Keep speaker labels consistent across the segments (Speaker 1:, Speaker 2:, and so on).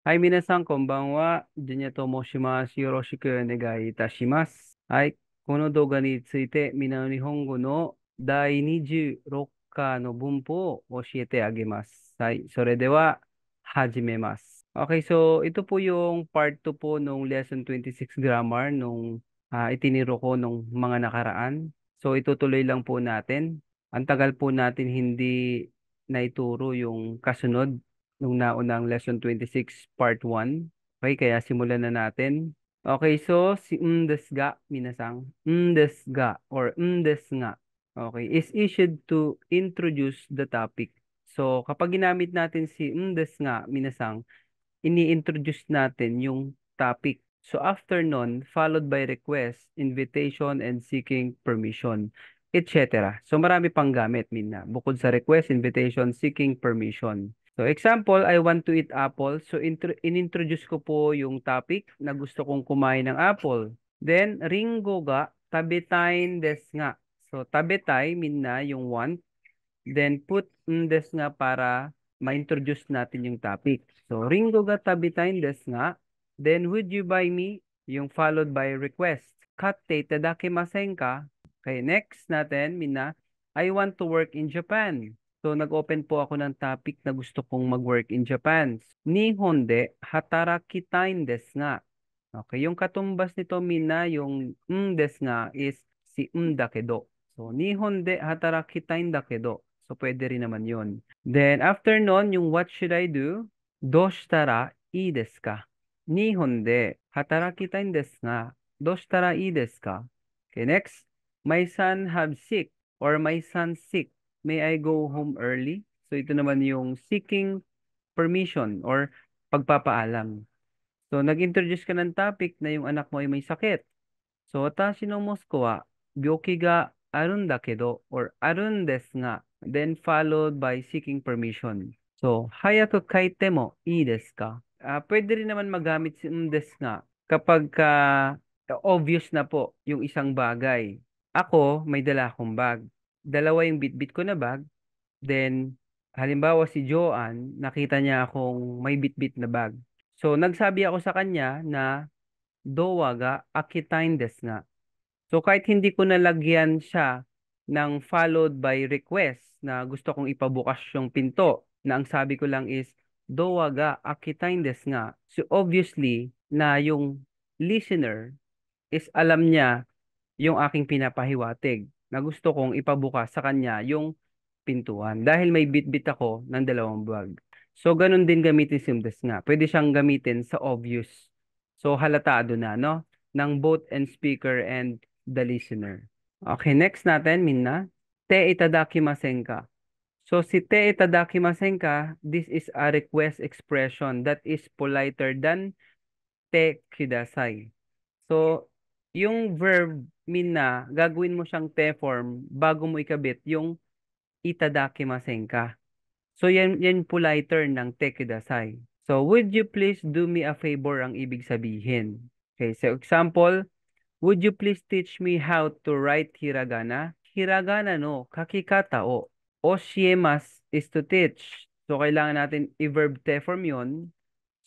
Speaker 1: はい、皆さん、こんばんは。ジュニアと申します。よろしくお願いいたします。はい、この動画について、皆の日本語の第26課の文法を教えてあげます。はい、それでは、始めます。Okay, so ito po yung part 2 po nung lesson 26 grammar nung itiniro ko nung mga nakaraan. So, itutuloy lang po natin. Ang tagal po natin hindi naituro yung kasunod nung naunang lesson 26 part 1. Okay, kaya simulan na natin. Okay, so si desu ga, minasang. Desu ga or desu nga. Okay, is issued to introduce the topic. So, kapag ginamit natin si desu nga, minasang, ini-introduce natin yung topic. So, after nun, followed by request, invitation, and seeking permission, etc. So, marami pang gamit, Mina. Bukod sa request, invitation, seeking permission. So, example, I want to eat apple. So, in-introduce ko po yung topic na gusto kong kumain ng apple. Then, ringo ga tabitain desu nga. So, tabitai, Mina, yung want. Then, put desu nga para ma-introduce natin yung topic. So, ringo ga tabitain desu nga. Then, would you buy me? Yung followed by request. Katte itadakimasen ka? Okay, next natin, Mina, I want to work in Japan. So, nag-open po ako ng topic na gusto kong mag-work in Japan. Nihon de hatarakitain desu nga. Okay, yung katumbas nito, Mina, yung desu nga is si dakedo. So, Nihon de hatarakitain dakedo. So, pwede rin naman yun. Then, after nun, yung what should I do? Doshitara ii desu ka? Nihon de hatarakitain desu nga. Doshitara ii desu ka? Okay, next. My son have sick or my son sick. May I go home early? So, ito naman yung seeking permission or pagpapaalam. So, nag-introduce ka ng topic na yung anak mo ay may sakit. So, watashi no Mosko wa byoki ga arun da kedo or arun desu nga, then followed by seeking permission. So, hayaku kaite mo ii desu ka? Pwede rin naman magamit si desu nga kapag obvious na po yung isang bagay. Ako, may dala akong bag. Dalawa yung bitbit ko na bag. Then, halimbawa si Joanne, nakita niya akong may bitbit na bag. So, nagsabi ako sa kanya na dowa ga akitain desu nga. So kahit hindi ko nalagyan siya ng followed by request na gusto kong ipabukas yung pinto, na ang sabi ko lang is, dowa ga akitain desu nga. So obviously, na yung listener is alam niya yung aking pinapahiwatig na gusto kong ipabukas sa kanya yung pintuan dahil may bitbit ako ng dalawang bag. So, ganun din gamitin si desu nga. Pwede siyang gamitin sa obvious. So, halatado na, no? Ng both and speaker and the listener. Okay, next natin, Minna. Te itadakimasen ka. So, si te itadakimasen ka, this is a request expression that is politer than te kudasai. So, yung verb, Minna, gagawin mo siyang te form bago mo ikabit yung itadakimasen ka. So, yan politer ng te kudasai. So, would you please do me a favor ang ibig sabihin. Okay, so example, would you please teach me how to write hiragana? Hiragana no kakikata o. Oshiemas is to teach. So, kailangan natin i-verb te form yun.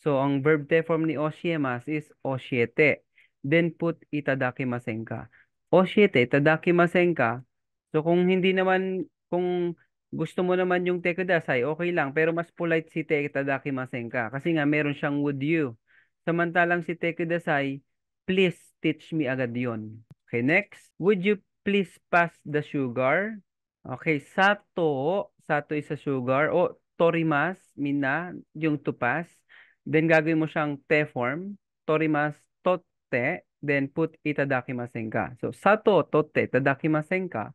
Speaker 1: So, ang verb te form ni oshiemas is oshiete. Then put itadakimasen ka. Oshiete, itadakimasen ka. So, kung hindi naman, kung gusto mo naman yung te kudasai, okay lang. Pero mas polite si te itadakimasen ka. Kasi nga, meron siyang would you. Samantalang si te kudasai, please teach me agad yon. Okay, next. Would you please pass the sugar? Okay, sato. Sato is sa sugar. O torimas, mina, yung to pass. Then gagawin mo siyang te form. Torimas totte. Then put itadakimasen ka. So, sato totte itadakimasen ka.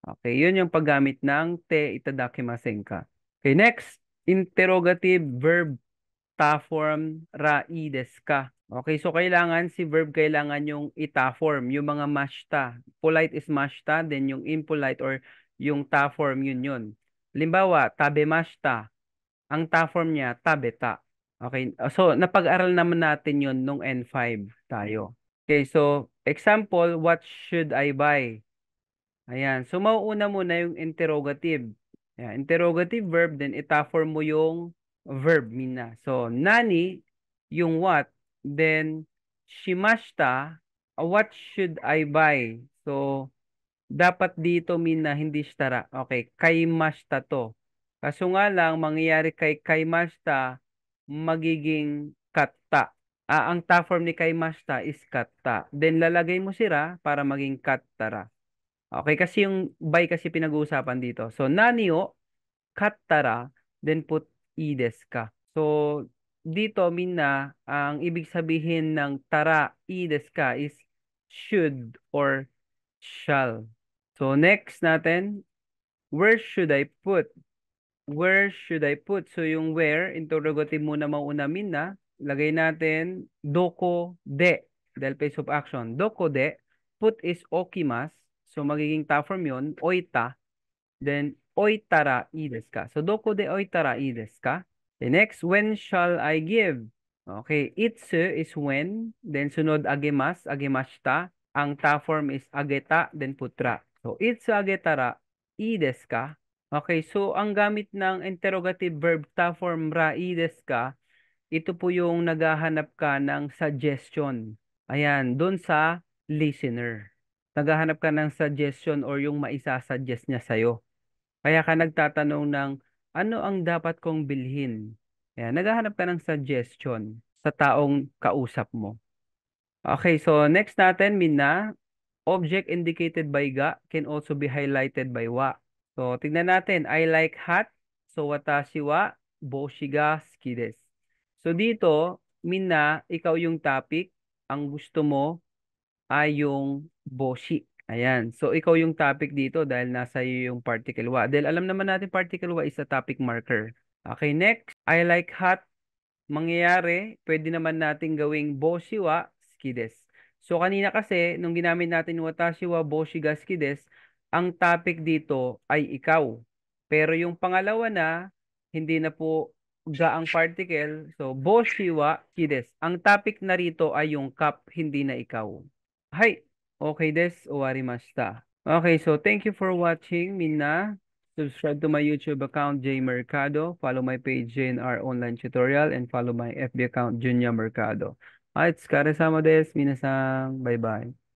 Speaker 1: Okay, yun yung paggamit ng te itadakimasen ka. Okay, next. Interrogative verb ta form ra i desu ka. Okay, so kailangan si verb kailangan yung ita form, yung mga mashta. Polite is mashta, then yung impolite or yung ta form yun. Halimbawa, tabemashita. Ang ta form niya tabeta. Okay, so napag-aral naman natin yun nung N5 tayo. Okay, so example, what should I buy? Ayan, so mauuna muna yung interrogative. Ayan, interrogative verb, then ita form mo yung verb, Mina. So, nani yung what. Then, shimashita, what should I buy? So, dapat dito mina hindi shitara. Okay, kaimashita to. Kaso nga lang, mangyayari kay kaimashita, magiging katta. Ang ta form ni kaimashita is katta. Then lalagay mo sira para maging kattara. Okay, kasi yung by kasi pinag-uusapan dito. So, nani o kattara, then put ides ka. So, dito, Mina, ang ibig sabihin ng tara, ides ka is should or shall. So, next natin, where should I put? Where should I put? So, yung where, interrogative muna mauna, Mina. Lagay natin, doko de. Dahil place of action. Doko de. Put is okimas. So, magiging ta form yun. Oita. Then, oitara i desu ka? So, doko de oitara i desu ka? The next, when shall I give? Okay, itsu is when. Then, sunod agemas, agemashita. Ang ta form is ageta, then putra. So, itsu agetara i desu ka? Okay, so ang gamit ng interrogative verb ta form ra i desu ka, ito po yung naghahanap ka ng suggestion. Ayan, doon sa listener. Naghahanap ka ng suggestion or yung maisasuggest niya sa'yo. Kaya ka nagtatanong ng ano ang dapat kong bilhin? Ayan, naghahanap ka ng suggestion sa taong kausap mo. Okay, so next natin, Mina, object indicated by ga can also be highlighted by wa. So, tignan natin. I like hat. So, watashi wa boshi ga suki desu. So, dito, Mina, ikaw yung topic. Ang gusto mo ay yung boshi. Ayan. So, ikaw yung topic dito dahil nasa iyo yung particle wa. Dahil alam naman natin particle wa is a topic marker. Okay, next. I like hat. Mangyayari, pwede naman natin gawing boshi wa suki desu. So, kanina kasi, nung ginamit natin watashi wa boshi ga suki desu, ang topic dito ay ikaw. Pero yung pangalawa na, hindi na po ga ang particle. So, boshi wa suki desu. Ang topic na rito ay yung cup, hindi na ikaw. Hi. Okay desu. Owarimashita. Okay, so thank you for watching, Minna. Subscribe to my YouTube account, J Mercado. Follow my page, JNR Online Tutorial. And follow my FB account, Junya Mercado. Alright, お疲れ様です。皆さん。バイバイ。